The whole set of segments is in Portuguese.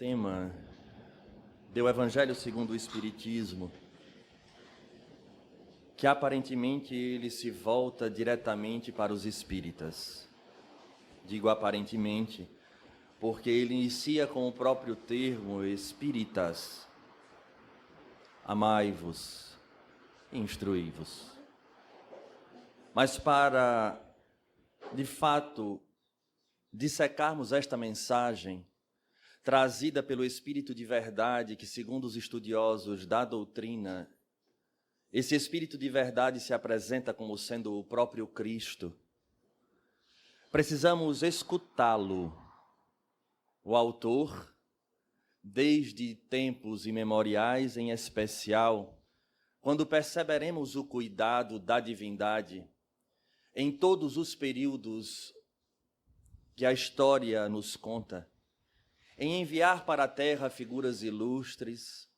tema do Evangelho segundo o Espiritismo, que aparentemente ele se volta diretamente para os espíritas. Digo aparentemente, porque ele inicia com o próprio termo espíritas. Amai-vos, instruí-vos. Mas para, de fato, dissecarmos esta mensagem, trazida pelo Espírito de verdade, que segundo os estudiosos da doutrina, esse Espírito de verdade se apresenta como sendo o próprio Cristo. Precisamos escutá-lo, o autor, desde tempos imemoriais em especial, quando perceberemos o cuidado da divindade em todos os períodos que a história nos conta, em enviar para a terra figuras ilustres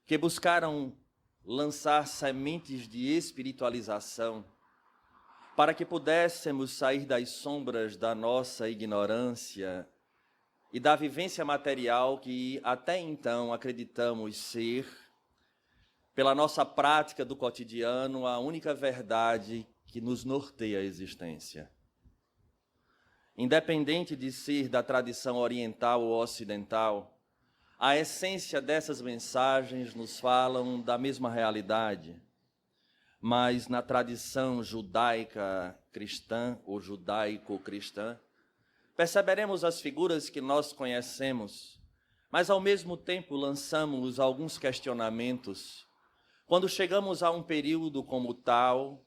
que buscaram lançar sementes de espiritualização para que pudéssemos sair das sombras da nossa ignorância e da vivência material que até então acreditamos ser, pela nossa prática do cotidiano, a única verdade que nos norteia a existência. Independente de ser da tradição oriental ou ocidental, a essência dessas mensagens nos falam da mesma realidade, mas na tradição judaica cristã ou judaico-cristã, perceberemos as figuras que nós conhecemos, mas ao mesmo tempo lançamos alguns questionamentos quando chegamos a um período como tal,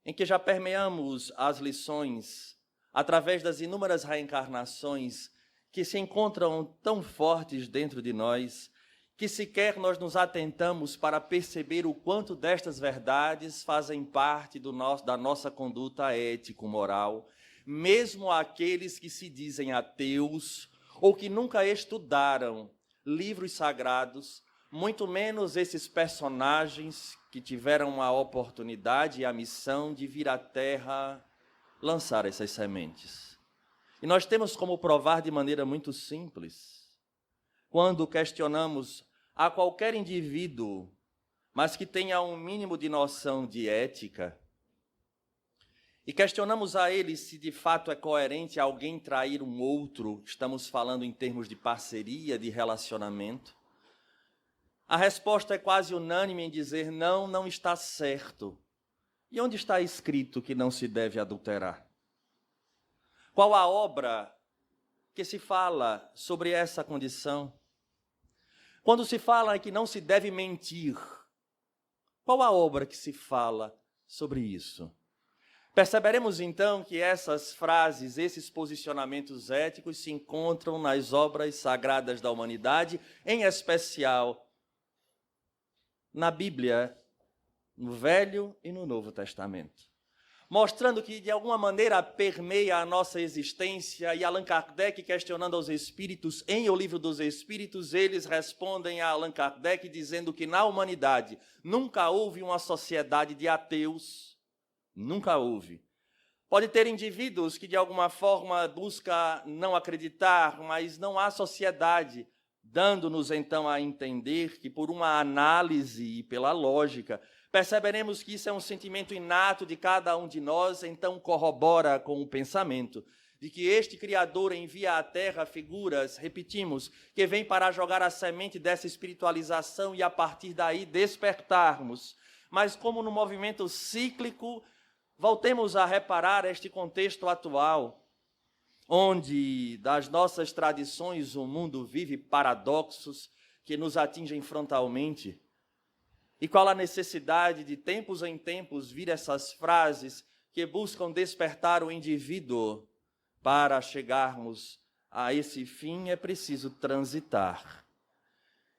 em que já permeamos as lições através das inúmeras reencarnações que se encontram tão fortes dentro de nós, que sequer nós nos atentamos para perceber o quanto destas verdades fazem parte da nossa conduta ético-moral, mesmo aqueles que se dizem ateus ou que nunca estudaram livros sagrados, muito menos esses personagens que tiveram a oportunidade e a missão de vir à Terra lançar essas sementes. E nós temos como provar de maneira muito simples, quando questionamos a qualquer indivíduo, mas que tenha um mínimo de noção de ética, e questionamos a ele se de fato é coerente alguém trair um outro, estamos falando em termos de parceria, de relacionamento, a resposta é quase unânime em dizer não, não está certo. E onde está escrito que não se deve adulterar? Qual a obra que se fala sobre essa condição? Quando se fala que não se deve mentir, qual a obra que se fala sobre isso? Perceberemos então que essas frases, esses posicionamentos éticos se encontram nas obras sagradas da humanidade, em especial na Bíblia, no Velho e no Novo Testamento, mostrando que de alguma maneira permeia a nossa existência. E Allan Kardec, questionando aos espíritos em O Livro dos Espíritos, eles respondem a Allan Kardec dizendo que na humanidade nunca houve uma sociedade de ateus, nunca houve. Pode ter indivíduos que de alguma forma buscam não acreditar, mas não há sociedade, dando-nos então a entender que por uma análise e pela lógica, perceberemos que isso é um sentimento inato de cada um de nós, então corrobora com o pensamento de que este Criador envia à Terra figuras, repetimos, que vêm para jogar a semente dessa espiritualização e a partir daí despertarmos. Mas como no movimento cíclico, voltemos a reparar este contexto atual, onde das nossas tradições o mundo vive paradoxos que nos atingem frontalmente. E qual a necessidade de tempos em tempos vir essas frases que buscam despertar o indivíduo? Para chegarmos a esse fim é preciso transitar.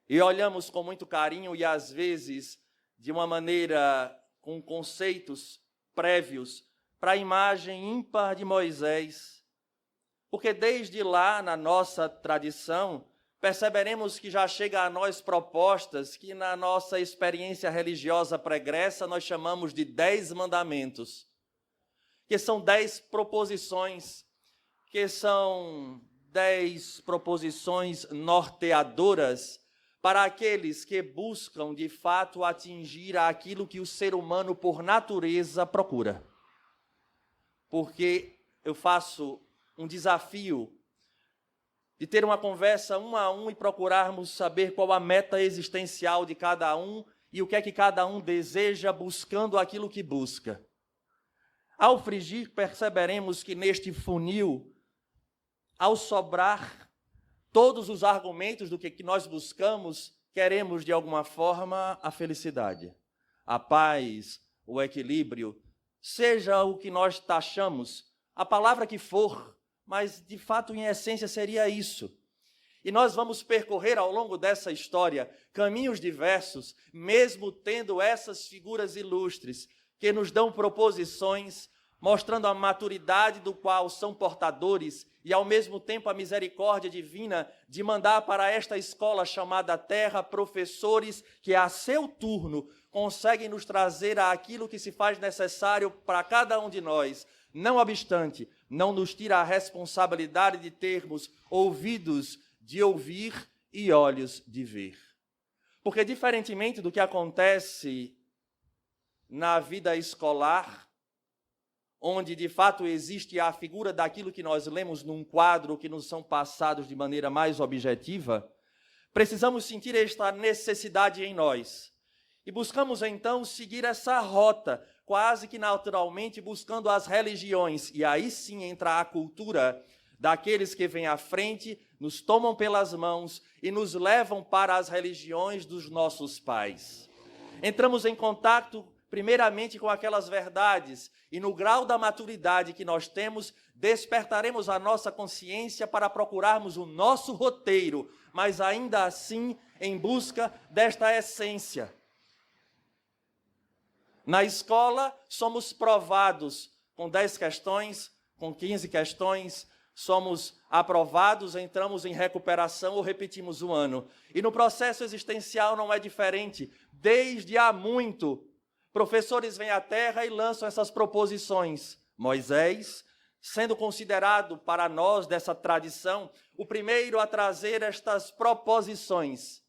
E olhamos com muito carinho e às vezes de uma maneira com conceitos prévios para a imagem ímpar de Moisés, porque desde lá na nossa tradição perceberemos que já chega a nós propostas que na nossa experiência religiosa pregressa nós chamamos de 10 mandamentos, que são 10 proposições, que são 10 proposições norteadoras para aqueles que buscam, de fato, atingir aquilo que o ser humano, por natureza, procura. Porque eu faço um desafio de ter uma conversa um a um e procurarmos saber qual a meta existencial de cada um e o que é que cada um deseja buscando aquilo que busca. Ao frigir, perceberemos que neste funil, ao sobrar todos os argumentos do que nós buscamos, queremos de alguma forma a felicidade, a paz, o equilíbrio, seja o que nós taxamos, a palavra que for, mas de fato em essência seria isso. E nós vamos percorrer ao longo dessa história caminhos diversos, mesmo tendo essas figuras ilustres que nos dão proposições, mostrando a maturidade do qual são portadores e, ao mesmo tempo, a misericórdia divina de mandar para esta escola chamada Terra professores que, a seu turno, conseguem nos trazer aquilo que se faz necessário para cada um de nós. Não obstante, não nos tira a responsabilidade de termos ouvidos de ouvir e olhos de ver. Porque, diferentemente do que acontece na vida escolar, onde de fato existe a figura daquilo que nós lemos num quadro que nos são passados de maneira mais objetiva, precisamos sentir esta necessidade em nós. E buscamos então seguir essa rota, quase que naturalmente buscando as religiões. E aí sim entra a cultura daqueles que vêm à frente, nos tomam pelas mãos e nos levam para as religiões dos nossos pais. Entramos em contato primeiramente com aquelas verdades, e no grau da maturidade que nós temos, despertaremos a nossa consciência para procurarmos o nosso roteiro, mas ainda assim em busca desta essência. Na escola, somos provados com 10 questões, com 15 questões, somos aprovados, entramos em recuperação ou repetimos um ano. E no processo existencial não é diferente. Desde há muito, professores vêm à Terra e lançam essas proposições. Moisés, sendo considerado para nós dessa tradição, o primeiro a trazer estas proposições,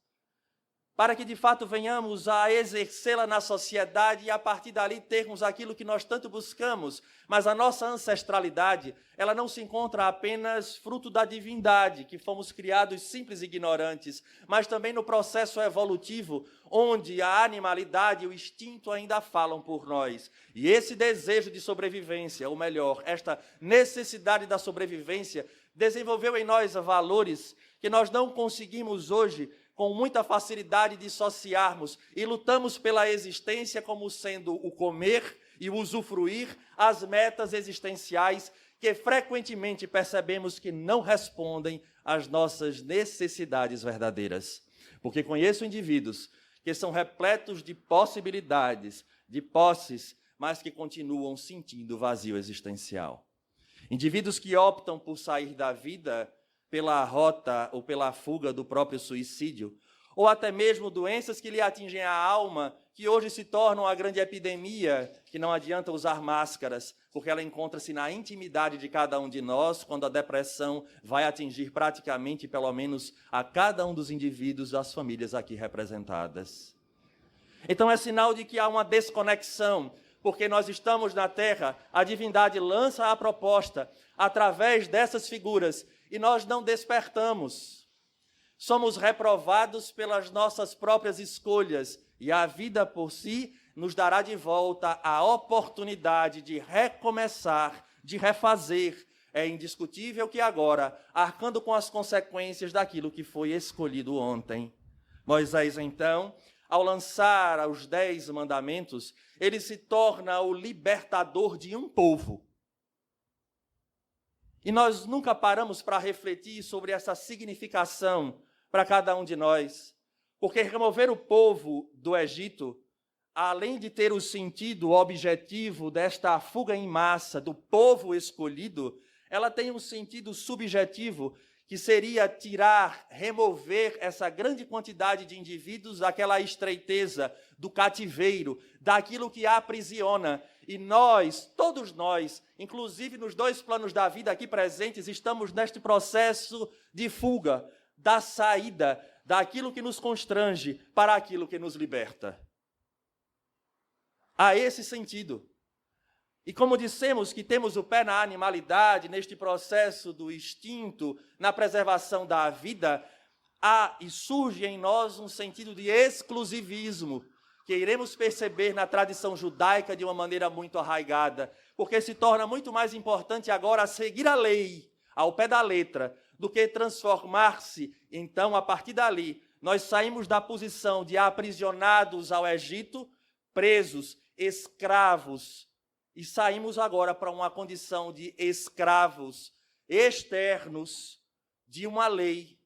para que de fato venhamos a exercê-la na sociedade e a partir dali termos aquilo que nós tanto buscamos. Mas a nossa ancestralidade, ela não se encontra apenas fruto da divindade, que fomos criados simples e ignorantes, mas também no processo evolutivo, onde a animalidade e o instinto ainda falam por nós. E esse desejo de sobrevivência, ou melhor, esta necessidade da sobrevivência, desenvolveu em nós valores que nós não conseguimos hoje com muita facilidade dissociarmos e lutamos pela existência como sendo o comer e o usufruir, as metas existenciais que frequentemente percebemos que não respondem às nossas necessidades verdadeiras. Porque conheço indivíduos que são repletos de possibilidades, de posses, mas que continuam sentindo vazio existencial. Indivíduos que optam por sair da vida pela rota ou pela fuga do próprio suicídio, ou até mesmo doenças que lhe atingem a alma, que hoje se tornam a grande epidemia, que não adianta usar máscaras, porque ela encontra-se na intimidade de cada um de nós, quando a depressão vai atingir praticamente, pelo menos, a cada um dos indivíduos das famílias aqui representadas. Então é sinal de que há uma desconexão, porque nós estamos na Terra, a divindade lança a proposta através dessas figuras, e nós não despertamos. Somos reprovados pelas nossas próprias escolhas e a vida por si nos dará de volta a oportunidade de recomeçar, de refazer. É indiscutível que agora, arcando com as consequências daquilo que foi escolhido ontem. Moisés, então, ao lançar os 10 mandamentos, ele se torna o libertador de um povo. E nós nunca paramos para refletir sobre essa significação para cada um de nós. Porque remover o povo do Egito, além de ter o sentido objetivo desta fuga em massa do povo escolhido, ela tem um sentido subjetivo que seria tirar, remover essa grande quantidade de indivíduos daquela estreiteza, do cativeiro, daquilo que a aprisiona. E nós, todos nós, inclusive nos dois planos da vida aqui presentes, estamos neste processo de fuga, da saída, daquilo que nos constrange para aquilo que nos liberta. Há esse sentido. E como dissemos que temos o pé na animalidade, neste processo do instinto, na preservação da vida, há e surge em nós um sentido de exclusivismo, que iremos perceber na tradição judaica de uma maneira muito arraigada, porque se torna muito mais importante agora seguir a lei, ao pé da letra, do que transformar-se. Então, a partir dali, nós saímos da posição de aprisionados ao Egito, presos, escravos, e saímos agora para uma condição de escravos externos de uma lei,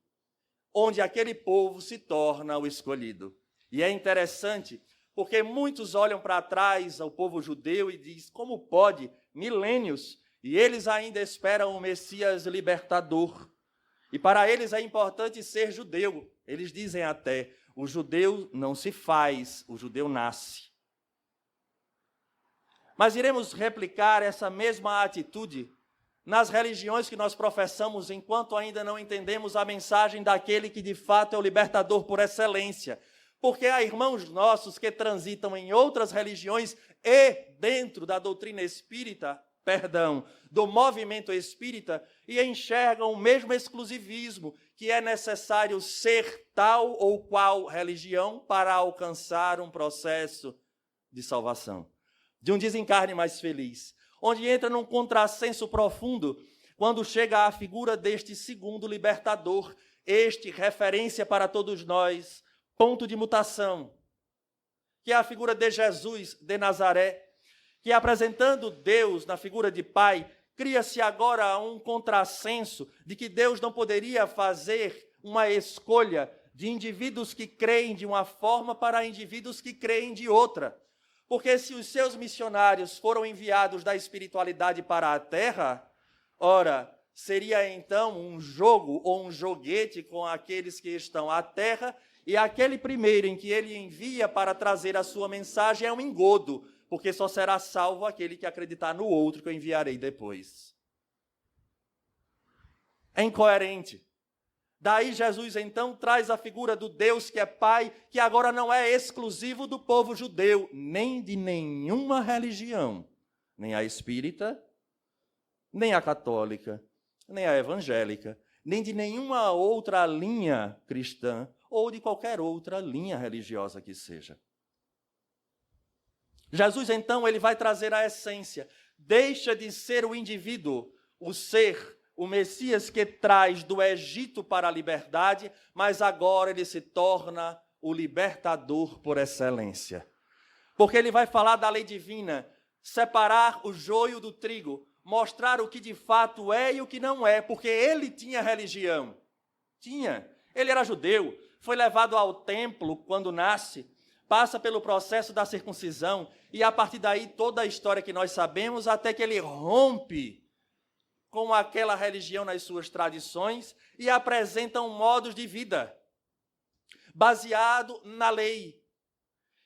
onde aquele povo se torna o escolhido. E é interessante, porque muitos olham para trás ao povo judeu e dizem, como pode, milênios, e eles ainda esperam o Messias libertador. E para eles é importante ser judeu. Eles dizem até, o judeu não se faz, o judeu nasce. Mas iremos replicar essa mesma atitude nas religiões que nós professamos, enquanto ainda não entendemos a mensagem daquele que de fato é o libertador por excelência. Porque há irmãos nossos que transitam em outras religiões e dentro da doutrina espírita, do movimento espírita, e enxergam o mesmo exclusivismo, que é necessário ser tal ou qual religião para alcançar um processo de salvação, de um desencarne mais feliz, onde entra num contrassenso profundo quando chega à figura deste segundo libertador, este referência para todos nós, ponto de mutação, que é a figura de Jesus de Nazaré, que apresentando Deus na figura de Pai, cria-se agora um contrassenso de que Deus não poderia fazer uma escolha de indivíduos que creem de uma forma para indivíduos que creem de outra. Porque se os seus missionários foram enviados da espiritualidade para a terra, ora, seria então um jogo ou um joguete com aqueles que estão à terra, e aquele primeiro em que ele envia para trazer a sua mensagem é um engodo, porque só será salvo aquele que acreditar no outro que eu enviarei depois. É incoerente. Daí Jesus então traz a figura do Deus que é Pai, que agora não é exclusivo do povo judeu, nem de nenhuma religião, nem a espírita, nem a católica, nem a evangélica, nem de nenhuma outra linha cristã ou de qualquer outra linha religiosa que seja. Jesus, então, ele vai trazer a essência. Deixa de ser o indivíduo, o ser, o Messias que traz do Egito para a liberdade, mas agora ele se torna o libertador por excelência. Porque ele vai falar da lei divina, separar o joio do trigo, mostrar o que de fato é e o que não é, porque ele tinha religião. Ele era judeu, foi levado ao templo quando nasce, passa pelo processo da circuncisão, e a partir daí toda a história que nós sabemos, até que ele rompe com aquela religião nas suas tradições e apresenta um modo de vida baseado na lei.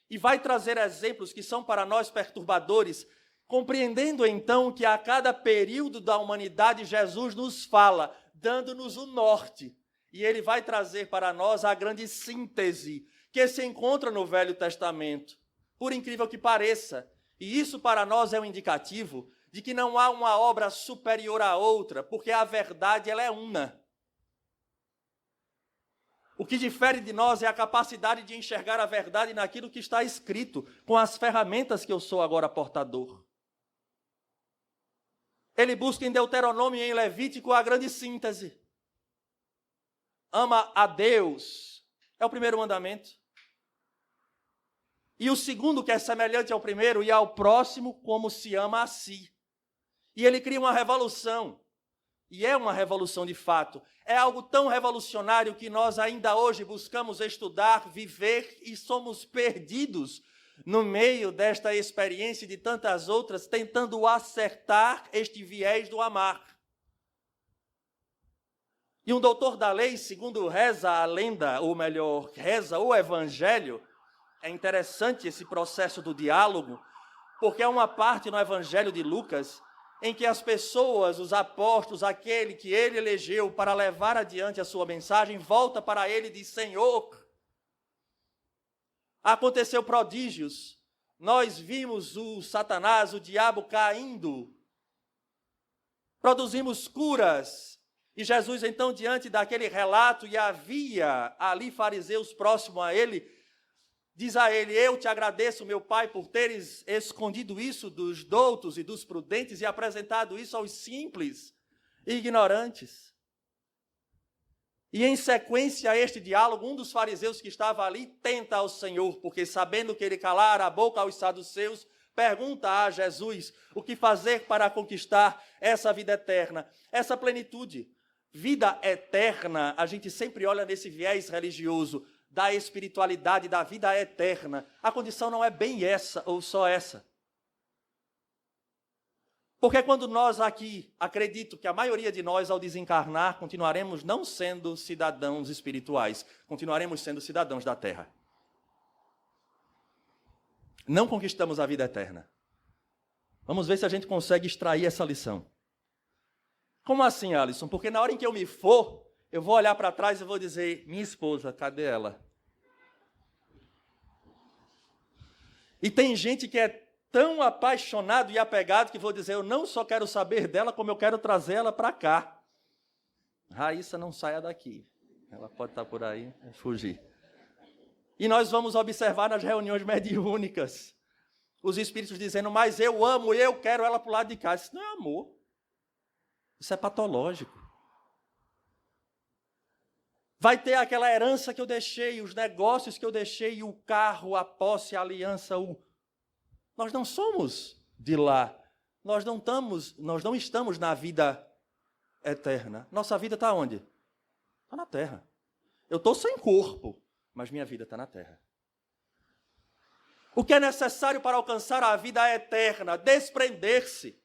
E vai trazer exemplos que são para nós perturbadores, compreendendo então que a cada período da humanidade Jesus nos fala, dando-nos o norte. E ele vai trazer para nós a grande síntese que se encontra no Velho Testamento, por incrível que pareça. E isso para nós é um indicativo de que não há uma obra superior à outra, porque a verdade ela é una. O que difere de nós é a capacidade de enxergar a verdade naquilo que está escrito, com as ferramentas que eu sou agora portador. Ele busca em Deuteronômio e em Levítico a grande síntese. Ama a Deus, é o primeiro mandamento. E o segundo, que é semelhante ao primeiro, e ao próximo como se ama a si. E ele cria uma revolução. E é uma revolução de fato. É algo tão revolucionário que nós ainda hoje buscamos estudar, viver e somos perdidos no meio desta experiência e de tantas outras, tentando acertar este viés do amar. E um doutor da lei, segundo reza a lenda, ou melhor, reza o evangelho, é interessante esse processo do diálogo, porque é uma parte no evangelho de Lucas em que as pessoas, os apóstolos, aquele que ele elegeu para levar adiante a sua mensagem, volta para ele e diz: Senhor, aconteceu prodígios, nós vimos o Satanás, o diabo caindo, produzimos curas. E Jesus, então, diante daquele relato, e havia ali fariseus próximos a ele, diz a ele: eu te agradeço, meu Pai, por teres escondido isso dos doutos e dos prudentes e apresentado isso aos simples e ignorantes. E em sequência a este diálogo, um dos fariseus que estava ali tenta ao Senhor, porque sabendo que ele calara a boca aos saduceus, pergunta a Jesus o que fazer para conquistar essa vida eterna, essa plenitude. Vida eterna, a gente sempre olha nesse viés religioso, da espiritualidade, da vida eterna. A condição não é bem essa ou só essa. Porque quando nós aqui, acredito que a maioria de nós, ao desencarnar, continuaremos não sendo cidadãos espirituais, continuaremos sendo cidadãos da terra. Não conquistamos a vida eterna. Vamos ver se a gente consegue extrair essa lição. Como assim, Alisson? Porque na hora em que eu me for, eu vou olhar para trás e vou dizer: minha esposa, cadê ela? E tem gente que é tão apaixonado e apegado que vou dizer: eu não só quero saber dela, como eu quero trazer ela para cá. Raíssa, não saia daqui. Ela pode estar por aí, fugir. E nós vamos observar nas reuniões mediúnicas os espíritos dizendo: mas eu amo, eu quero ela para o lado de cá. Isso não é amor. Isso é patológico. Vai ter aquela herança que eu deixei, os negócios que eu deixei, o carro, a posse, a aliança. Nós não somos de lá. Nós não estamos na vida eterna. Nossa vida está onde? Está na terra. Eu estou sem corpo, mas minha vida está na terra. O que é necessário para alcançar a vida eterna? Desprender-se.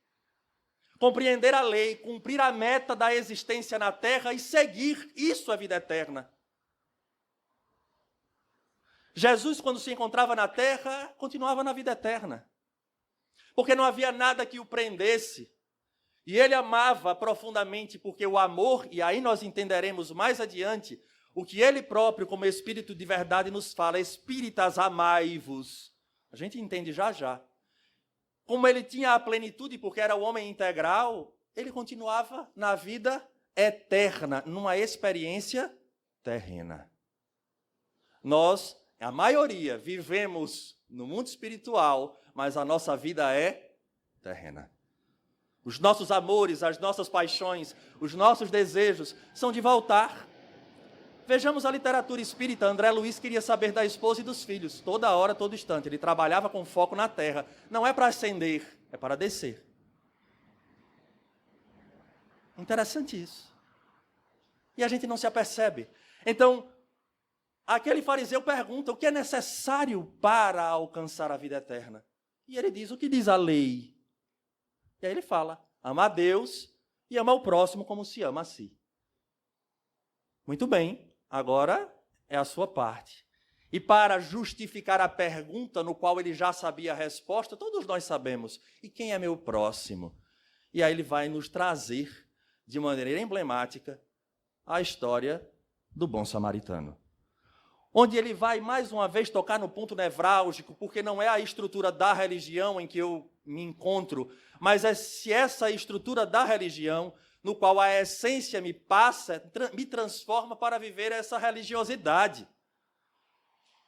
Compreender a lei, cumprir a meta da existência na terra e seguir, isso é vida eterna. Jesus, quando se encontrava na terra, continuava na vida eterna. Porque não havia nada que o prendesse. E ele amava profundamente, porque o amor, e aí nós entenderemos mais adiante, o que ele próprio, como Espírito de verdade, nos fala: espíritas, amai-vos. A gente entende já já. Como ele tinha a plenitude, porque era o homem integral, ele continuava na vida eterna, numa experiência terrena. Nós, a maioria, vivemos no mundo espiritual, mas a nossa vida é terrena. Os nossos amores, as nossas paixões, os nossos desejos são de voltar. Vejamos a literatura espírita. André Luiz queria saber da esposa e dos filhos, toda hora, todo instante. Ele trabalhava com foco na terra. Não é para ascender, é para descer. Interessante isso. E a gente não se apercebe. Então, aquele fariseu pergunta: o que é necessário para alcançar a vida eterna? E ele diz: o que diz a lei? E aí ele fala: ama a Deus e ama o próximo como se ama a si. Muito bem. Agora é a sua parte. E para justificar a pergunta, no qual ele já sabia a resposta, todos nós sabemos: e quem é meu próximo? E aí ele vai nos trazer, de maneira emblemática, a história do bom samaritano. Onde ele vai, mais uma vez, tocar no ponto nevrálgico, porque não é a estrutura da religião em que eu me encontro, mas é se essa estrutura da religião, no qual a essência me passa, me transforma para viver essa religiosidade.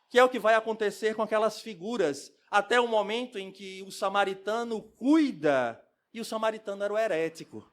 Que é o que vai acontecer com aquelas figuras, até o momento em que o samaritano cuida, e o samaritano era o herético.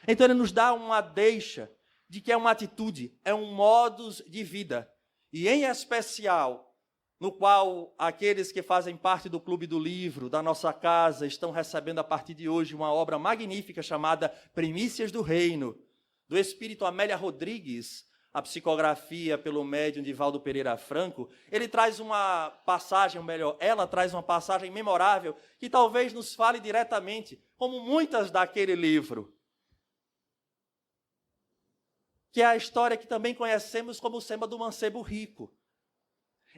Então ele nos dá uma deixa de que é uma atitude, é um modus de vida. E em especial, no qual aqueles que fazem parte do Clube do Livro, da nossa casa, estão recebendo a partir de hoje uma obra magnífica chamada Primícias do Reino, do espírito Amélia Rodrigues, a psicografia pelo médium Divaldo Pereira Franco. Ele traz uma passagem, ou melhor, ela traz uma passagem memorável que talvez nos fale diretamente, como muitas daquele livro. que é a história que também conhecemos como o Sema do mancebo rico,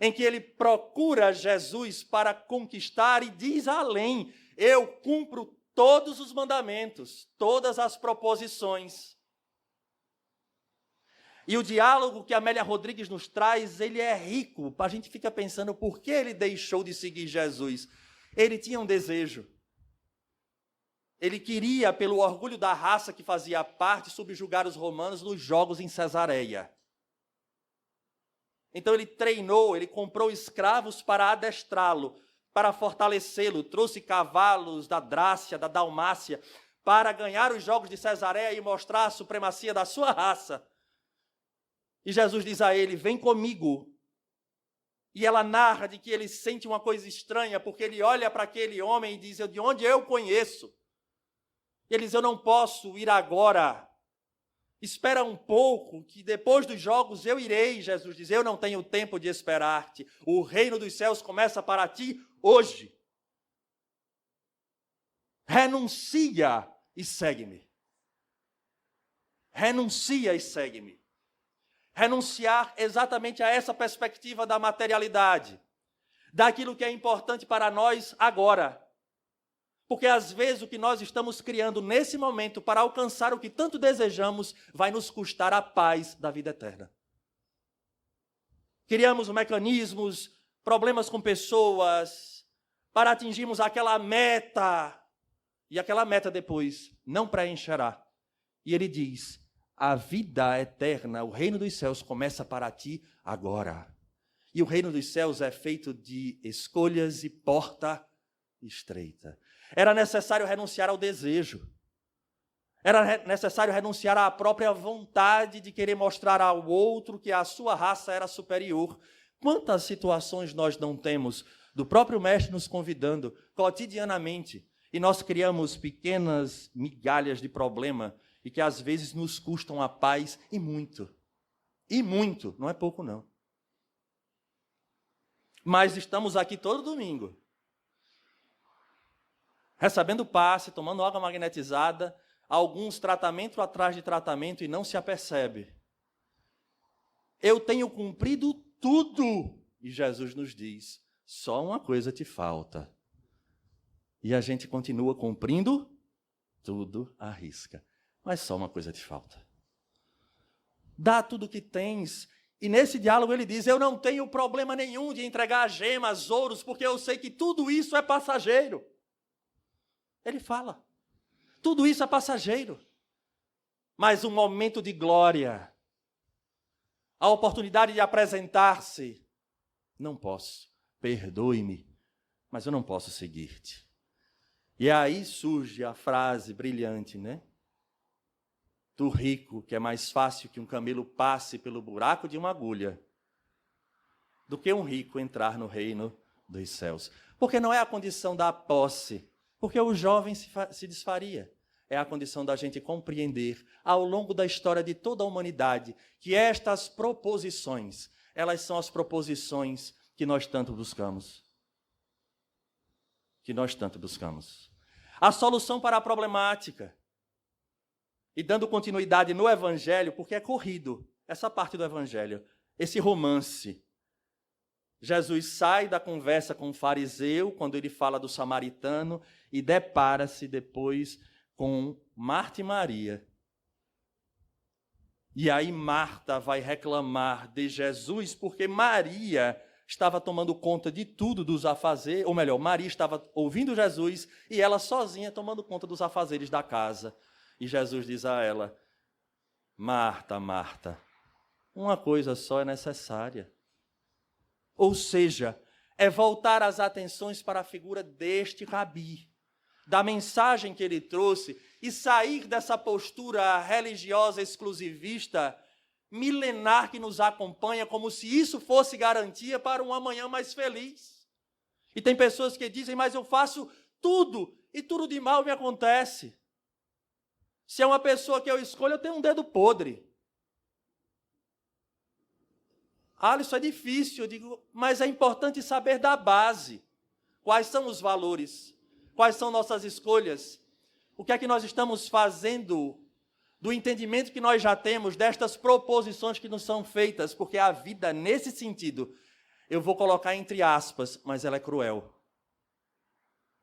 em que ele procura Jesus para conquistar e diz além: eu cumpro todos os mandamentos, todas as proposições. E o diálogo que Amélia Rodrigues nos traz, ele é rico. A gente fica pensando por que ele deixou de seguir Jesus. Ele tinha um desejo. Ele queria, pelo orgulho da raça que fazia parte, subjugar os romanos nos jogos em Cesareia. Então ele treinou, ele comprou escravos para adestrá-lo, para fortalecê-lo, trouxe cavalos da Drácia, da Dalmácia, para ganhar os jogos de Cesareia e mostrar a supremacia da sua raça. E Jesus diz a ele: vem comigo. E ela narra de que ele sente uma coisa estranha, porque ele olha para aquele homem e diz: de onde eu conheço? E ele diz: eu não posso ir agora. Espera um pouco, que depois dos jogos eu irei. Jesus diz: eu não tenho tempo de esperar-te. O reino dos céus começa para ti hoje. Renuncia e segue-me. Renuncia e segue-me. Renunciar exatamente a essa perspectiva da materialidade, daquilo que é importante para nós agora. Porque às vezes o que nós estamos criando nesse momento para alcançar o que tanto desejamos vai nos custar a paz da vida eterna. Criamos mecanismos, problemas com pessoas, para atingirmos aquela meta, e aquela meta depois não preencherá. E ele diz: a vida eterna, o reino dos céus começa para ti agora. E o reino dos céus é feito de escolhas e porta estreita. Era necessário renunciar ao desejo. Era necessário renunciar à própria vontade de querer mostrar ao outro que a sua raça era superior. Quantas situações nós não temos do próprio mestre nos convidando cotidianamente, e nós criamos pequenas migalhas de problema e que às vezes nos custam a paz e muito. E muito, não é pouco não. Mas estamos aqui todo domingo, recebendo passe, tomando água magnetizada, alguns tratamento atrás de tratamento e não se apercebe. Eu tenho cumprido tudo. E Jesus nos diz: só uma coisa te falta. E a gente continua cumprindo tudo à risca. Mas só uma coisa te falta. Dá tudo o que tens. E nesse diálogo ele diz: eu não tenho problema nenhum de entregar gemas, ouros, porque eu sei que tudo isso é passageiro. Ele fala: tudo isso é passageiro. Mas um momento de glória, a oportunidade de apresentar-se, não posso, perdoe-me, mas eu não posso seguir-te. E aí surge a frase brilhante, né? Do rico, que é mais fácil que um camelo passe pelo buraco de uma agulha do que um rico entrar no reino dos céus. Porque não é a condição da posse, porque o jovem se desfaria. É a condição da gente compreender, ao longo da história de toda a humanidade, que estas proposições, elas são as proposições que nós tanto buscamos. Que nós tanto buscamos. A solução para a problemática. E dando continuidade no Evangelho, porque é corrido, essa parte do Evangelho, esse romance. Jesus sai da conversa com o fariseu, quando ele fala do samaritano, e depara-se depois com Marta e Maria. E aí Marta vai reclamar de Jesus, porque Maria estava tomando conta de tudo dos afazeres, ou melhor, Maria estava ouvindo Jesus, e ela sozinha tomando conta dos afazeres da casa. E Jesus diz a ela: Marta, Marta, uma coisa só é necessária. Ou seja, é voltar as atenções para a figura deste rabi, da mensagem que ele trouxe, e sair dessa postura religiosa exclusivista, milenar, que nos acompanha, como se isso fosse garantia para um amanhã mais feliz. E tem pessoas que dizem: mas eu faço tudo, e tudo de mal me acontece. Se é uma pessoa que eu escolho, eu tenho um dedo podre. Isso é difícil. Eu digo, mas é importante saber da base. Quais são os valores? Quais são nossas escolhas? O que é que nós estamos fazendo do entendimento que nós já temos destas proposições que nos são feitas, porque a vida, nesse sentido, eu vou colocar entre aspas, mas ela é cruel.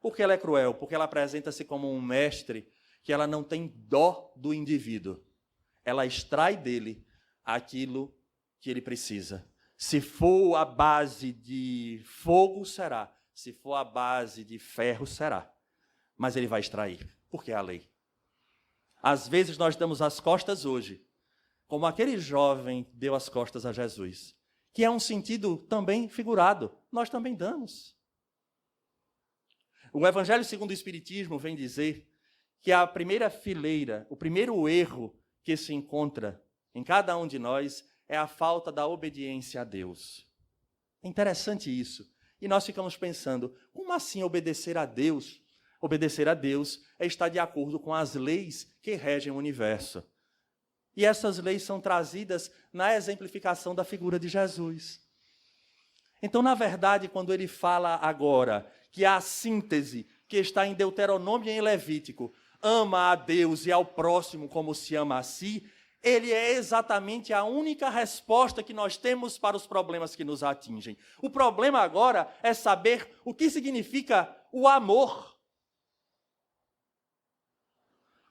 Por que ela é cruel? Porque ela apresenta-se como um mestre que ela não tem dó do indivíduo. Ela extrai dele aquilo que ele precisa. Se for a base de fogo, será. Se for a base de ferro, será. Mas ele vai extrair, porque é a lei. Às vezes nós damos as costas hoje, como aquele jovem deu as costas a Jesus, que é um sentido também figurado. Nós também damos. O Evangelho segundo o Espiritismo vem dizer que a primeira fileira, o primeiro erro que se encontra em cada um de nós é a falta da obediência a Deus. É interessante isso. E nós ficamos pensando, como assim obedecer a Deus? Obedecer a Deus é estar de acordo com as leis que regem o universo. E essas leis são trazidas na exemplificação da figura de Jesus. Então, na verdade, quando ele fala agora que a síntese que está em Deuteronômio e em Levítico, ama a Deus e ao próximo como se ama a si, ele é exatamente a única resposta que nós temos para os problemas que nos atingem. O problema agora é saber o que significa o amor.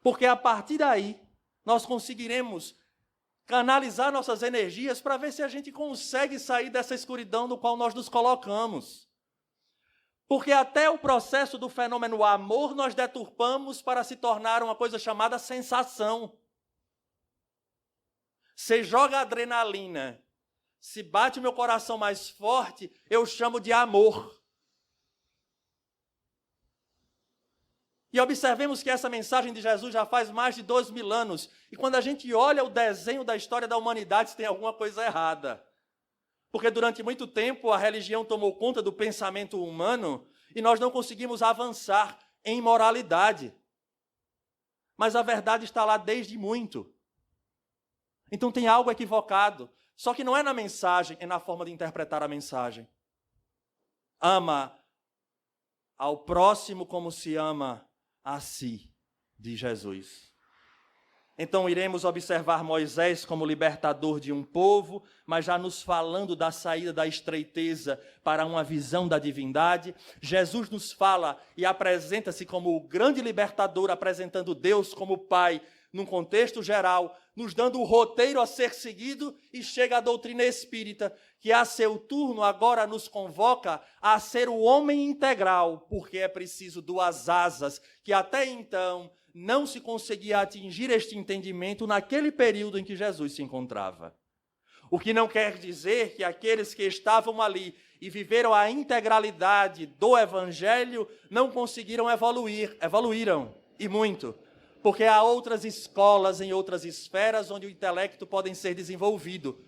Porque a partir daí, nós conseguiremos canalizar nossas energias para ver se a gente consegue sair dessa escuridão no qual nós nos colocamos. Porque até o processo do fenômeno amor nós deturpamos para se tornar uma coisa chamada sensação. Se joga adrenalina, se bate o meu coração mais forte, eu chamo de amor. E observemos que essa mensagem de Jesus já faz mais de 2000 anos. E quando a gente olha o desenho da história da humanidade, tem alguma coisa errada. Porque durante muito tempo a religião tomou conta do pensamento humano e nós não conseguimos avançar em moralidade. Mas a verdade está lá desde muito. Então tem algo equivocado. Só que não é na mensagem, é na forma de interpretar a mensagem. Ama ao próximo como se ama a si, de Jesus. Então iremos observar Moisés como libertador de um povo, mas já nos falando da saída da estreiteza para uma visão da divindade. Jesus nos fala e apresenta-se como o grande libertador, apresentando Deus como Pai, num contexto geral, nos dando o roteiro a ser seguido, e chega a doutrina espírita, que a seu turno agora nos convoca a ser o homem integral, porque é preciso duas asas, que até então não se conseguia atingir este entendimento naquele período em que Jesus se encontrava. O que não quer dizer que aqueles que estavam ali e viveram a integralidade do Evangelho não conseguiram evoluir. Evoluíram, e muito. Porque há outras escolas em outras esferas onde o intelecto pode ser desenvolvido.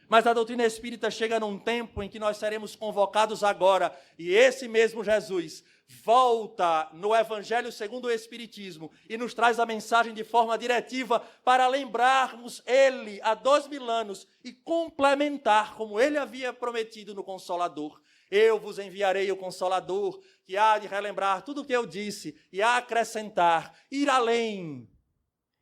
Mas a doutrina espírita chega num tempo em que nós seremos convocados agora, e esse mesmo Jesus volta no Evangelho segundo o Espiritismo e nos traz a mensagem de forma diretiva para lembrarmos ele há 2000 anos e complementar como ele havia prometido no Consolador. Eu vos enviarei o Consolador, que há de relembrar tudo o que eu disse e a acrescentar, ir além.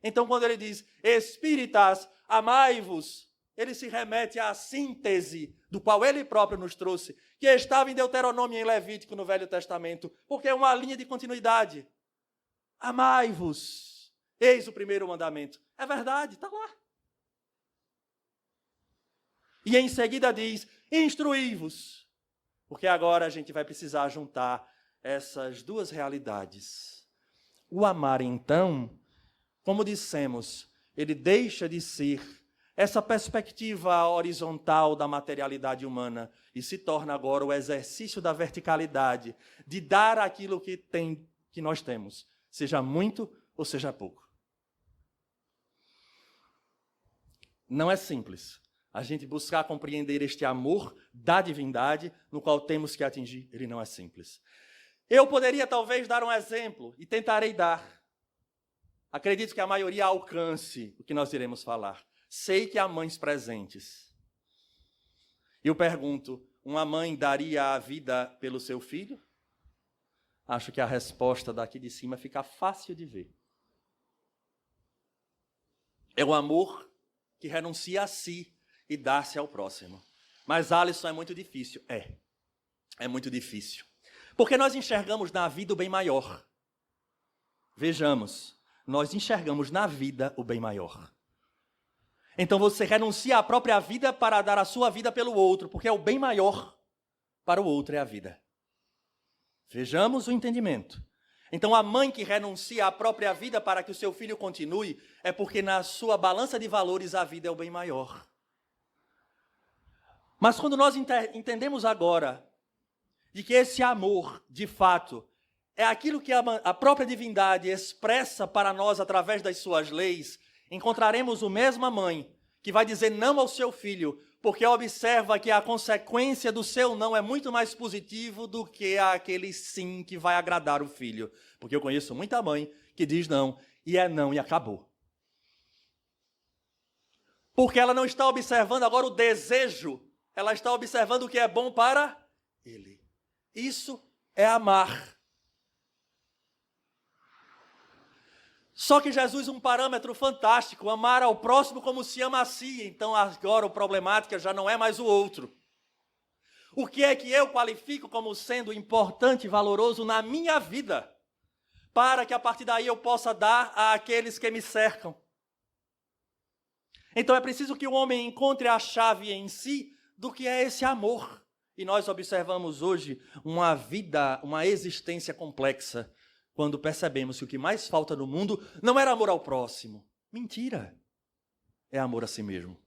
Então, quando ele diz, espíritas, amai-vos, ele se remete à síntese do qual ele próprio nos trouxe, que estava em Deuteronômio e em Levítico no Velho Testamento, porque é uma linha de continuidade. Amai-vos, eis o primeiro mandamento. É verdade, está lá. E em seguida diz, instruí-vos, porque agora a gente vai precisar juntar essas duas realidades. O amar, então, como dissemos, ele deixa de ser essa perspectiva horizontal da materialidade humana e se torna agora o exercício da verticalidade, de dar aquilo que nós temos, seja muito ou seja pouco. Não é simples a gente buscar compreender este amor da divindade no qual temos que atingir. Ele não é simples. Eu poderia talvez dar um exemplo e tentarei dar. Acredito que a maioria alcance o que nós iremos falar. Sei que há mães presentes. Eu pergunto, uma mãe daria a vida pelo seu filho? Acho que a resposta daqui de cima fica fácil de ver. É o amor que renuncia a si e dá-se ao próximo. Mas, Alisson, é muito difícil. É muito difícil. Porque nós enxergamos na vida o bem maior. Vejamos, nós enxergamos na vida o bem maior. Então você renuncia à própria vida para dar a sua vida pelo outro, porque é o bem maior para o outro é a vida. Vejamos o entendimento. Então a mãe que renuncia à própria vida para que o seu filho continue, é porque na sua balança de valores a vida é o bem maior. Mas quando nós entendemos agora de que esse amor, de fato, é aquilo que a própria divindade expressa para nós através das suas leis, encontraremos a mesma mãe que vai dizer não ao seu filho, porque observa que a consequência do seu não é muito mais positivo do que aquele sim que vai agradar o filho. Porque eu conheço muita mãe que diz não e acabou. Porque ela não está observando agora o desejo, ela está observando o que é bom para ele. Isso é amar. Só que Jesus, um parâmetro fantástico, amar ao próximo como se ama a si. Então agora a problemática já não é mais o outro. O que é que eu qualifico como sendo importante e valoroso na minha vida, para que a partir daí eu possa dar àqueles que me cercam? Então é preciso que o homem encontre a chave em si do que é esse amor. E nós observamos hoje uma vida, uma existência complexa, quando percebemos que o que mais falta no mundo não era amor ao próximo. Mentira! É amor a si mesmo.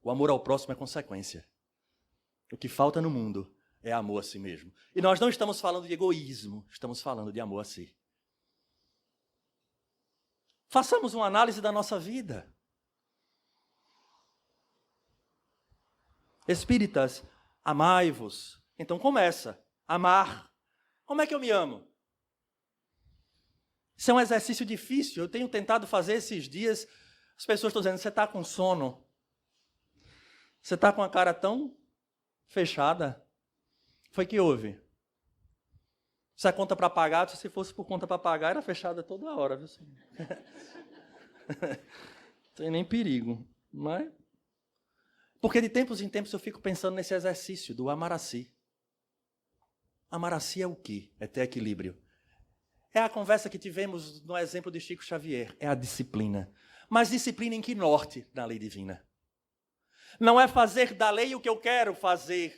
O amor ao próximo é consequência. O que falta no mundo é amor a si mesmo. E nós não estamos falando de egoísmo, estamos falando de amor a si. Façamos uma análise da nossa vida. Espíritas, amai-vos. Então começa, amar. Como é que eu me amo? Isso é um exercício difícil. Eu tenho tentado fazer esses dias. As pessoas estão dizendo, você está com sono? Você está com a cara tão fechada? Foi que houve? Se a conta para pagar, se fosse por conta para pagar, era fechada toda hora, viu? Não tem nem perigo. Mas... Porque de tempos em tempos eu fico pensando nesse exercício do amar a si. Amar a si é o quê? É ter equilíbrio. É a conversa que tivemos no exemplo de Chico Xavier. É a disciplina. Mas disciplina em que norte? Na lei divina. Não é fazer da lei o que eu quero fazer.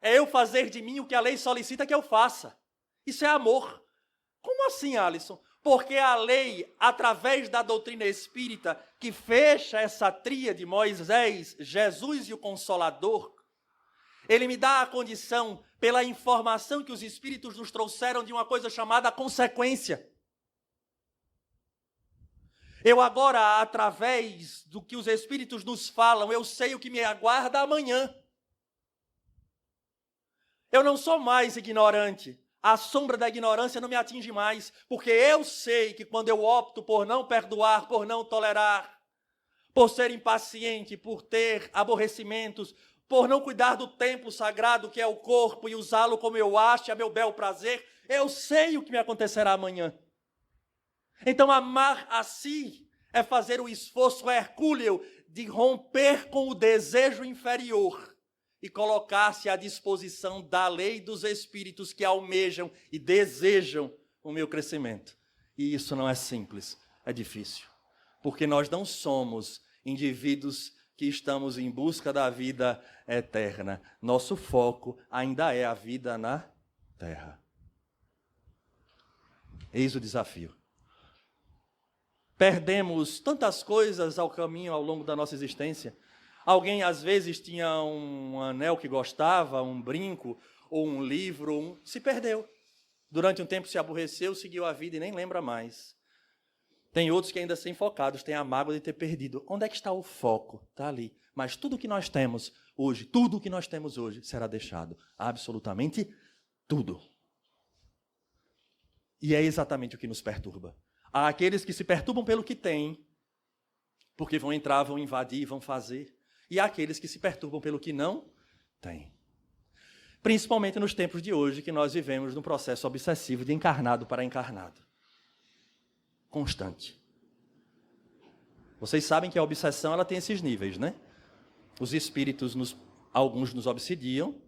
É eu fazer de mim o que a lei solicita que eu faça. Isso é amor. Como assim, Alisson? Porque a lei, através da doutrina espírita, que fecha essa tríade, Moisés, Jesus e o Consolador, ele me dá a condição, pela informação que os Espíritos nos trouxeram, de uma coisa chamada consequência. Eu agora, através do que os Espíritos nos falam, eu sei o que me aguarda amanhã. Eu não sou mais ignorante. A sombra da ignorância não me atinge mais, porque eu sei que quando eu opto por não perdoar, por não tolerar, por ser impaciente, por ter aborrecimentos, por não cuidar do templo sagrado que é o corpo e usá-lo como eu acho, a meu bel prazer, eu sei o que me acontecerá amanhã. Então amar a si é fazer o esforço hercúleo de romper com o desejo inferior e colocar-se à disposição da lei dos espíritos que almejam e desejam o meu crescimento. E isso não é simples, é difícil. Porque nós não somos indivíduos que estamos em busca da vida eterna. Nosso foco ainda é a vida na terra. Eis o desafio. Perdemos tantas coisas ao caminho, ao longo da nossa existência. Alguém, às vezes, tinha um anel que gostava, um brinco, ou um livro, se perdeu. Durante um tempo se aborreceu, seguiu a vida e nem lembra mais. Tem outros que ainda são focados, têm a mágoa de ter perdido. Onde é que está o foco? Está ali. Mas tudo que nós temos hoje, tudo que nós temos hoje, será deixado. Absolutamente tudo. E é exatamente o que nos perturba. Há aqueles que se perturbam pelo que têm, porque vão entrar, vão invadir, vão fazer. E há aqueles que se perturbam pelo que não têm. Principalmente nos tempos de hoje, que nós vivemos num processo obsessivo de encarnado para encarnado. Constante. Vocês sabem que a obsessão ela tem esses níveis, né? Os espíritos, alguns nos obsidiam.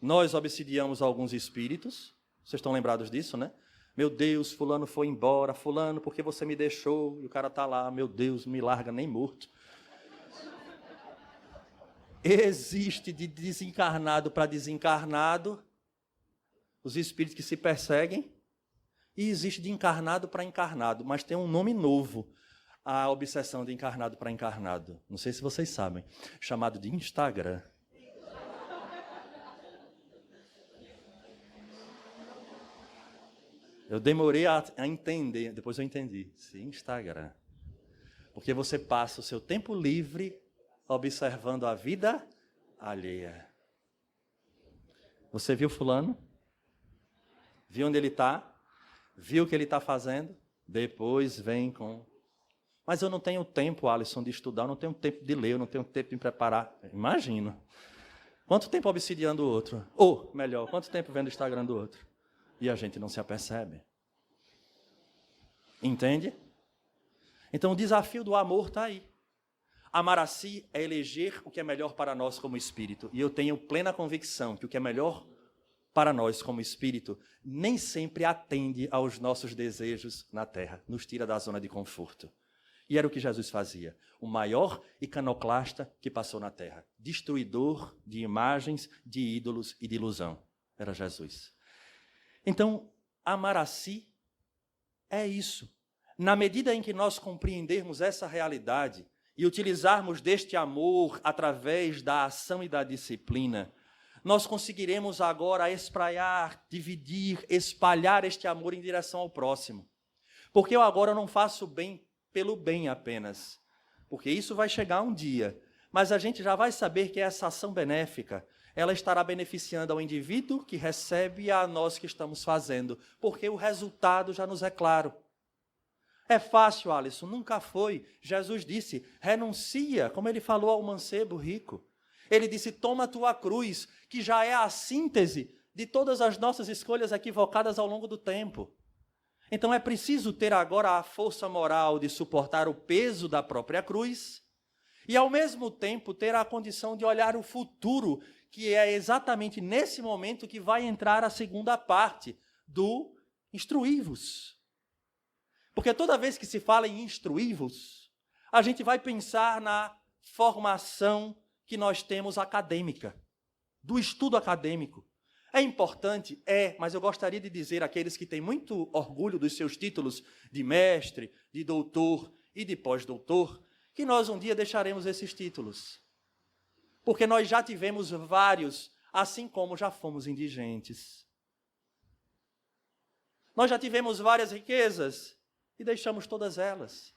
Nós obsidiamos alguns espíritos. Vocês estão lembrados disso, né? Meu Deus, fulano foi embora. Fulano, por que você me deixou? E o cara está lá, meu Deus, me larga nem morto. Existe de desencarnado para desencarnado os espíritos que se perseguem. E existe de encarnado para encarnado. Mas tem um nome novo. A obsessão de encarnado para encarnado. Não sei se vocês sabem. Chamado de Instagram. Eu demorei a entender, depois eu entendi. Sim, Instagram. Porque você passa o seu tempo livre observando a vida alheia. Você viu fulano? Viu onde ele está? Viu o que ele está fazendo? Depois vem com... Mas eu não tenho tempo, Alisson, de estudar, eu não tenho tempo de ler, eu não tenho tempo de me preparar. Imagino. Quanto tempo obsidiando o outro? Ou, melhor, quanto tempo vendo o Instagram do outro? E a gente não se apercebe. Entende? Então o desafio do amor está aí. Amar a si é eleger o que é melhor para nós como espírito. E eu tenho plena convicção que o que é melhor para nós como espírito nem sempre atende aos nossos desejos na terra, nos tira da zona de conforto. E era o que Jesus fazia. O maior iconoclasta que passou na terra. Destruidor de imagens, de ídolos e de ilusão. Era Jesus. Então, amar a si é isso. Na medida em que nós compreendermos essa realidade e utilizarmos deste amor através da ação e da disciplina, nós conseguiremos agora espraiar, dividir, espalhar este amor em direção ao próximo. Porque eu agora não faço bem pelo bem apenas, porque isso vai chegar um dia, mas a gente já vai saber que essa ação benéfica ela estará beneficiando ao indivíduo que recebe e a nós que estamos fazendo, porque o resultado já nos é claro. É fácil, Alisson? Nunca foi. Jesus disse, renuncia, como ele falou ao mancebo rico. Ele disse, toma a tua cruz, que já é a síntese de todas as nossas escolhas equivocadas ao longo do tempo. Então é preciso ter agora a força moral de suportar o peso da própria cruz e, ao mesmo tempo, ter a condição de olhar o futuro, que é exatamente nesse momento que vai entrar a segunda parte do instruí-vos. Porque toda vez que se fala em instruí-vos, a gente vai pensar na formação que nós temos acadêmica, do estudo acadêmico. É importante? É, mas eu gostaria de dizer àqueles que têm muito orgulho dos seus títulos de mestre, de doutor e de pós-doutor, que nós um dia deixaremos esses títulos. Porque nós já tivemos vários, assim como já fomos indigentes. Nós já tivemos várias riquezas e deixamos todas elas.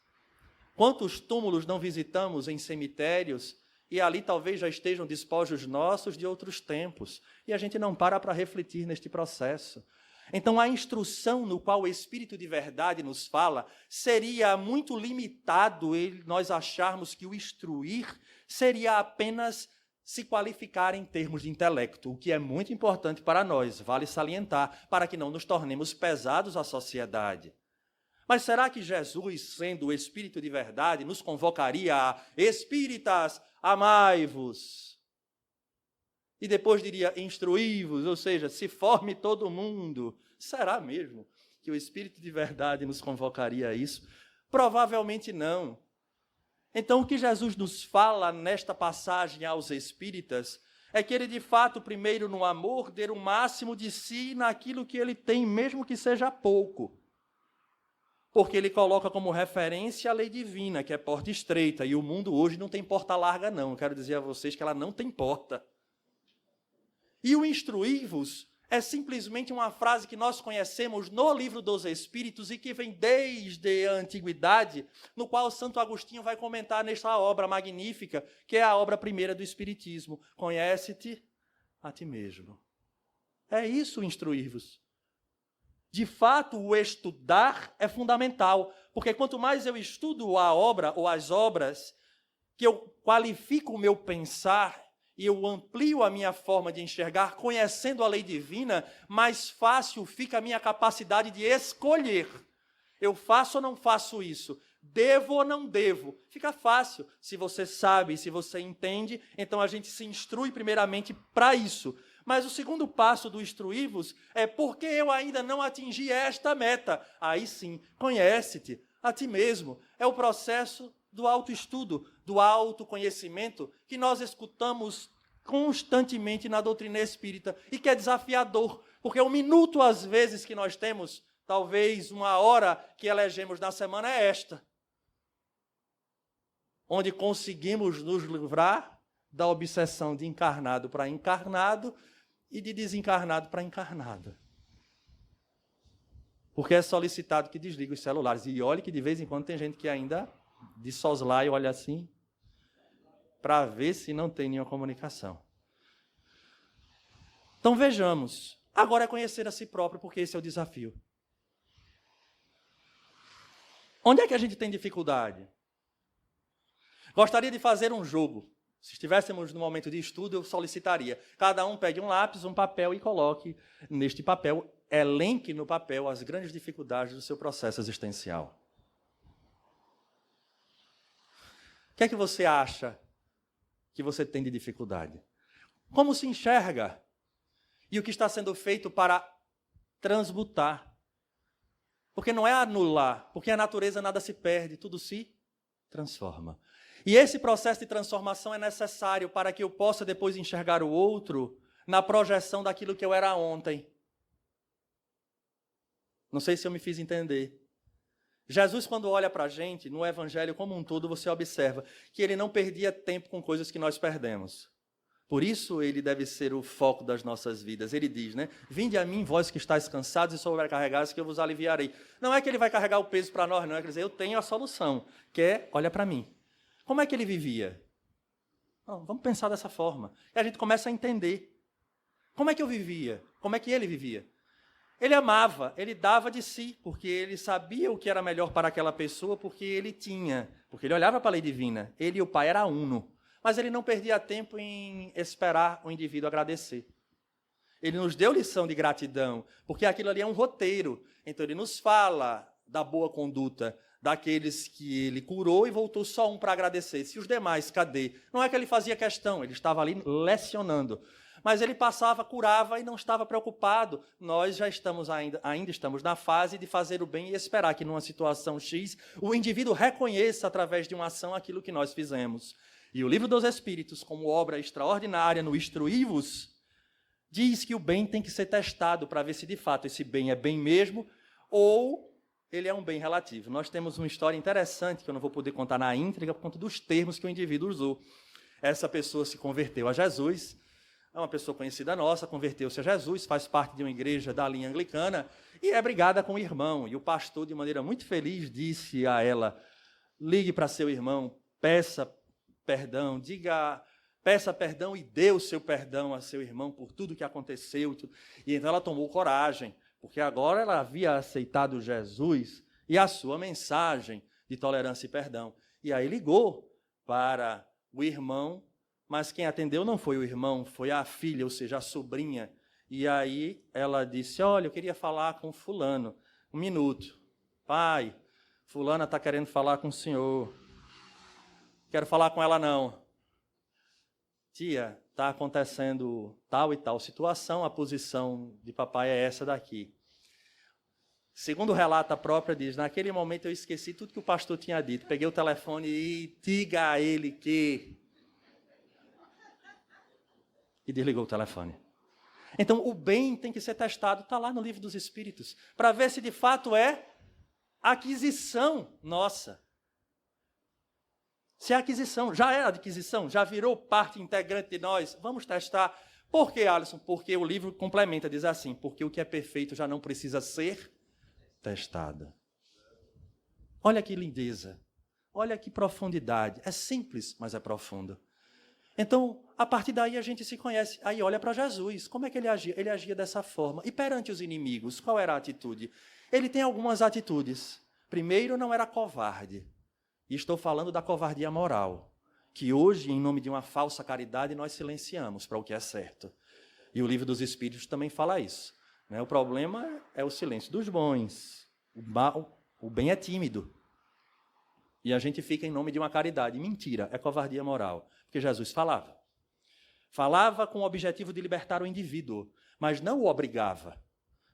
Quantos túmulos não visitamos em cemitérios e ali talvez já estejam despojos nossos de outros tempos, e a gente não para refletir neste processo. Então, a instrução no qual o Espírito de verdade nos fala seria muito limitado nós acharmos que o instruir seria apenas se qualificar em termos de intelecto, o que é muito importante para nós, vale salientar, para que não nos tornemos pesados à sociedade. Mas será que Jesus, sendo o Espírito de verdade, nos convocaria a espíritas, amai-vos? E depois diria, instruí-vos, ou seja, se forme todo mundo. Será mesmo que o Espírito de verdade nos convocaria a isso? Provavelmente não. Então, o que Jesus nos fala nesta passagem aos espíritas é que ele, de fato, primeiro no amor, dê o máximo de si naquilo que ele tem, mesmo que seja pouco. Porque ele coloca como referência a lei divina, que é porta estreita, e o mundo hoje não tem porta larga, não. Eu quero dizer a vocês que ela não tem porta. E o instruí-vos é simplesmente uma frase que nós conhecemos no Livro dos Espíritos e que vem desde a antiguidade, no qual Santo Agostinho vai comentar nesta obra magnífica, que é a obra primeira do Espiritismo. Conhece-te a ti mesmo. É isso o instruir-vos. De fato, o estudar é fundamental, porque quanto mais eu estudo a obra ou as obras, que eu qualifico o meu pensar e eu amplio a minha forma de enxergar, conhecendo a lei divina, mais fácil fica a minha capacidade de escolher. Eu faço ou não faço isso? Devo ou não devo? Fica fácil. Se você sabe, se você entende, então a gente se instrui primeiramente para isso. Mas o segundo passo do instruir-vos é porque eu ainda não atingi esta meta. Aí sim, conhece-te a ti mesmo. É o processo do autoestudo, do autoconhecimento que nós escutamos constantemente na doutrina espírita e que é desafiador, porque o minuto às vezes que nós temos, talvez uma hora que elegemos na semana é esta, onde conseguimos nos livrar da obsessão de encarnado para encarnado e de desencarnado para encarnado. Porque é solicitado que desligue os celulares. E olhe que de vez em quando tem gente que ainda de soslaio olha assim para ver se não tem nenhuma comunicação. Então vejamos. Agora é conhecer a si próprio, porque esse é o desafio. Onde é que a gente tem dificuldade? Gostaria de fazer um jogo. Se estivéssemos no momento de estudo, eu solicitaria. Cada um pegue um lápis, um papel e coloque neste papel, elenque no papel as grandes dificuldades do seu processo existencial. O que é que você acha que você tem de dificuldade? Como se enxerga? E o que está sendo feito para transmutar? Porque não é anular, porque a natureza nada se perde, tudo se transforma. E esse processo de transformação é necessário para que eu possa depois enxergar o outro na projeção daquilo que eu era ontem. Não sei se eu me fiz entender. Jesus, quando olha para a gente, no Evangelho como um todo, você observa que ele não perdia tempo com coisas que nós perdemos. Por isso ele deve ser o foco das nossas vidas. Ele diz, né? Vinde a mim, vós que estáis cansados e sobrecarregados, que eu vos aliviarei. Não é que ele vai carregar o peso para nós, não. É dizer, eu tenho a solução, que é, olha para mim. Como é que ele vivia? Não, vamos pensar dessa forma. E a gente começa a entender. Como é que eu vivia? Como é que ele vivia? Ele amava, ele dava de si, porque ele sabia o que era melhor para aquela pessoa, porque ele tinha, porque ele olhava para a lei divina. Ele e o Pai eram uno. Mas ele não perdia tempo em esperar o indivíduo agradecer. Ele nos deu lição de gratidão, porque aquilo ali é um roteiro. Então ele nos fala da boa conduta, daqueles que ele curou e voltou só um para agradecer. Se os demais, cadê? Não é que ele fazia questão, ele estava ali lecionando. Mas ele passava, curava e não estava preocupado. Nós já estamos ainda estamos na fase de fazer o bem e esperar que numa situação X o indivíduo reconheça através de uma ação aquilo que nós fizemos. E o Livro dos Espíritos, como obra extraordinária no Instruí-vos, diz que o bem tem que ser testado para ver se de fato esse bem é bem mesmo ou ele é um bem relativo. Nós temos uma história interessante que eu não vou poder contar na íntegra por conta dos termos que o indivíduo usou. Essa pessoa se converteu a Jesus, é uma pessoa conhecida nossa, converteu-se a Jesus, faz parte de uma igreja da linha anglicana e é brigada com o irmão. E o pastor, de maneira muito feliz, disse a ela, ligue para seu irmão, peça perdão, peça perdão e dê o seu perdão a seu irmão por tudo que aconteceu. E então ela tomou coragem, porque agora ela havia aceitado Jesus e a sua mensagem de tolerância e perdão. E aí ligou para o irmão, mas quem atendeu não foi o irmão, foi a filha, ou seja, a sobrinha. E aí ela disse, olha, eu queria falar com fulano. Um minuto. Pai, fulana está querendo falar com o senhor. Quero falar com ela não. Tia, está acontecendo tal e tal situação, a posição de papai é essa daqui. Segundo o relato, a própria diz, naquele momento eu esqueci tudo que o pastor tinha dito, peguei o telefone e diga a ele que... E desligou o telefone. Então, o bem tem que ser testado, está lá no Livro dos Espíritos, para ver se de fato é aquisição nossa. Se é aquisição, já é adquisição, já virou parte integrante de nós, vamos testar. Por que, Alisson? Porque o livro complementa, diz assim, porque o que é perfeito já não precisa ser testado. Olha que lindeza, olha que profundidade. É simples, mas é profundo. Então, a partir daí a gente se conhece. Aí olha para Jesus, como é que ele agia? Ele agia dessa forma. E perante os inimigos, qual era a atitude? Ele tem algumas atitudes. Primeiro, não era covarde. E estou falando da covardia moral, que hoje, em nome de uma falsa caridade, nós silenciamos para o que é certo. E o Livro dos Espíritos também fala isso. Né? O problema é o silêncio dos bons. O bem é tímido. E a gente fica em nome de uma caridade. Mentira, é covardia moral. Porque Jesus falava. Falava com o objetivo de libertar o indivíduo, mas não o obrigava.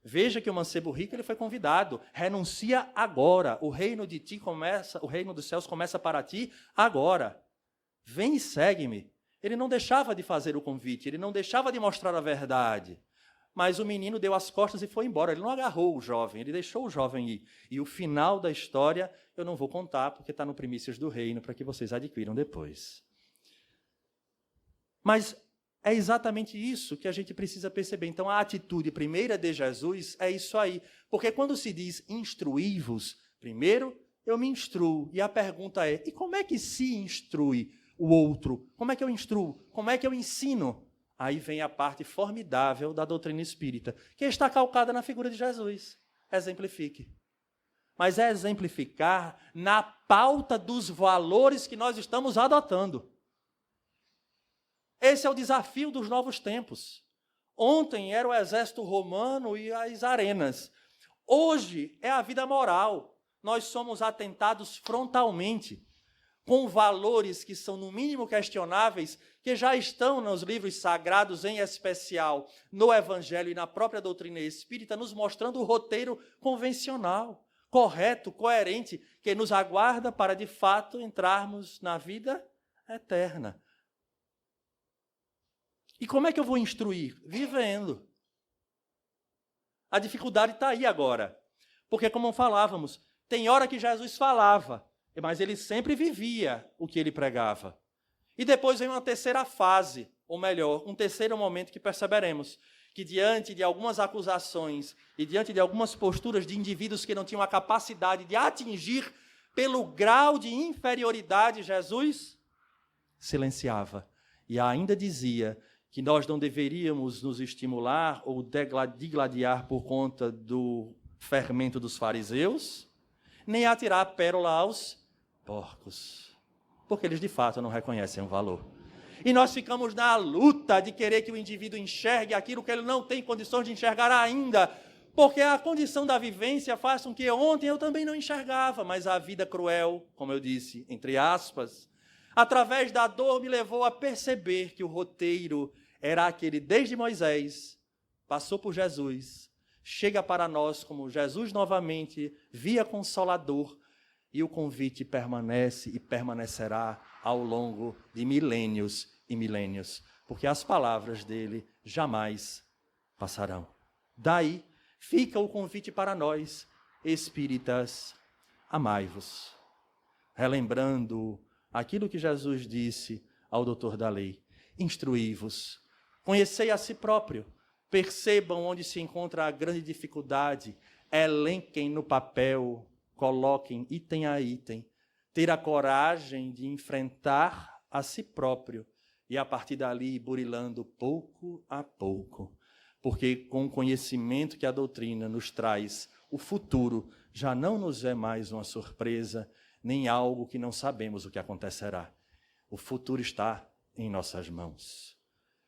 Veja que o mancebo rico ele foi convidado. Renuncia agora. O reino de ti começa, o reino dos céus começa para ti agora. Vem e segue-me. Ele não deixava de fazer o convite, ele não deixava de mostrar a verdade. Mas o menino deu as costas e foi embora. Ele não agarrou o jovem, ele deixou o jovem ir. E o final da história eu não vou contar, porque está no Primícias do Reino, para que vocês adquiram depois. Mas é exatamente isso que a gente precisa perceber. Então, a atitude primeira de Jesus é isso aí. Porque quando se diz instruí-vos, primeiro eu me instruo. E a pergunta é, e como é que se instrui o outro? Como é que eu instruo? Como é que eu ensino? Aí vem a parte formidável da doutrina espírita, que está calcada na figura de Jesus. Exemplifique. Mas é exemplificar na pauta dos valores que nós estamos adotando. Esse é o desafio dos novos tempos. Ontem era o exército romano e as arenas. Hoje é a vida moral. Nós somos atentados frontalmente com valores que são, no mínimo, questionáveis, que já estão nos livros sagrados, em especial no Evangelho e na própria doutrina espírita, nos mostrando o roteiro convencional, correto, coerente, que nos aguarda para, de fato, entrarmos na vida eterna. E como é que eu vou instruir? Vivendo. A dificuldade está aí agora. Porque, como falávamos, tem hora que Jesus falava, mas ele sempre vivia o que ele pregava. E depois vem uma terceira fase, ou melhor, um terceiro momento que perceberemos, que diante de algumas acusações e diante de algumas posturas de indivíduos que não tinham a capacidade de atingir pelo grau de inferioridade, Jesus silenciava e ainda dizia que nós não deveríamos nos estimular ou digladiar por conta do fermento dos fariseus, nem atirar a pérola aos porcos, porque eles de fato não reconhecem o valor. E nós ficamos na luta de querer que o indivíduo enxergue aquilo que ele não tem condições de enxergar ainda, porque a condição da vivência faz com que ontem eu também não enxergava, mas a vida cruel, como eu disse, entre aspas, através da dor me levou a perceber que o roteiro era aquele desde Moisés, passou por Jesus, chega para nós como Jesus novamente, via Consolador, e o convite permanece e permanecerá ao longo de milênios e milênios, porque as palavras dele jamais passarão. Daí fica o convite para nós, espíritas, amai-vos, relembrando aquilo que Jesus disse ao doutor da lei, instruí-vos, conhecei a si próprio, percebam onde se encontra a grande dificuldade, elenquem no papel, coloquem item a item, ter a coragem de enfrentar a si próprio e a partir dali burilando pouco a pouco, porque com o conhecimento que a doutrina nos traz, o futuro já não nos é mais uma surpresa, nem algo que não sabemos o que acontecerá. O futuro está em nossas mãos.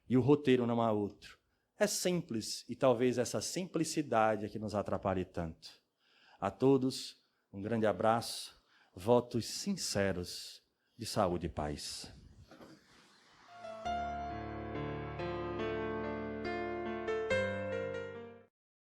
E o roteiro não há outro. É simples, e talvez essa simplicidade é que nos atrapalhe tanto. A todos, um grande abraço, votos sinceros de saúde e paz.